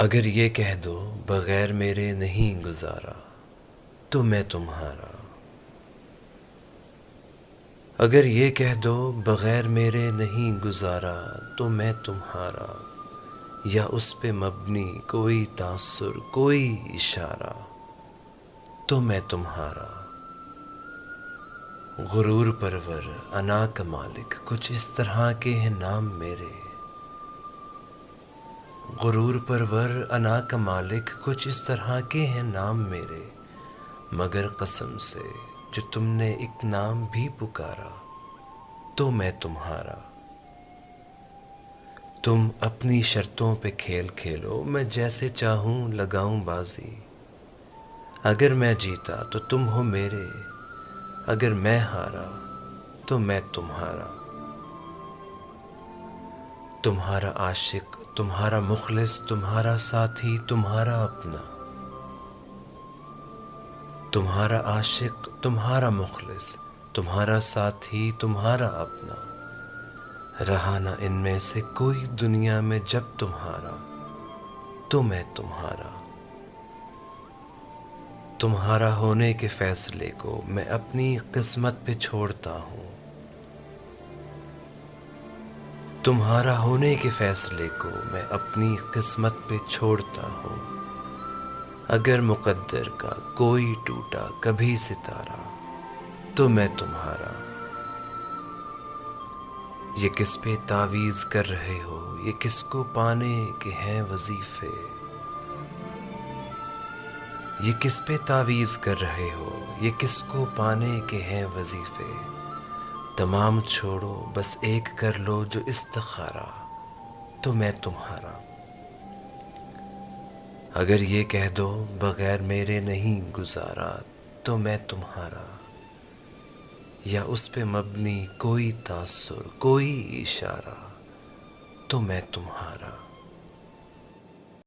اگر یہ کہہ دو بغیر میرے نہیں گزارا تو میں تمہارا، اگر یہ کہہ دو بغیر میرے نہیں گزارا تو میں تمہارا، یا اس پہ مبنی کوئی تاثر کوئی اشارہ تو میں تمہارا۔ غرور پرور انا کا مالک کچھ اس طرح کے ہیں نام میرے، غرور پرور انا کا مالک کچھ اس طرح کے ہیں نام میرے، مگر قسم سے جو تم نے ایک نام بھی پکارا تو میں تمہارا۔ تم اپنی شرطوں پہ کھیل کھیلو، میں جیسے چاہوں لگاؤں بازی، اگر میں جیتا تو تم ہو میرے، اگر میں ہارا تو میں تمہارا۔ تمہارا عاشق تمہارا مخلص تمہارا ساتھی تمہارا اپنا، تمہارا عاشق تمہارا مخلص تمہارا ساتھی تمہارا اپنا، رہا نہ ان میں سے کوئی دنیا میں جب تمہارا تو میں تمہارا۔ تمہارا ہونے کے فیصلے کو میں اپنی قسمت پہ چھوڑتا ہوں، تمہارا ہونے کے فیصلے کو میں اپنی قسمت پہ چھوڑتا ہوں، اگر مقدر کا کوئی ٹوٹا کبھی ستارہ تو میں تمہارا۔ یہ کس پہ تعویذ کر رہے ہو، یہ کس کو پانے کے ہیں وظیفے، یہ کس پہ تعویذ کر رہے ہو، یہ کس کو پانے کے ہیں وظیفے، تمام چھوڑو بس ایک کر لو جو استخارہ تو میں تمہارا۔ اگر یہ کہہ دو بغیر میرے نہیں گزارا تو میں تمہارا، یا اس پہ مبنی کوئی تاثر کوئی اشارہ تو میں تمہارا۔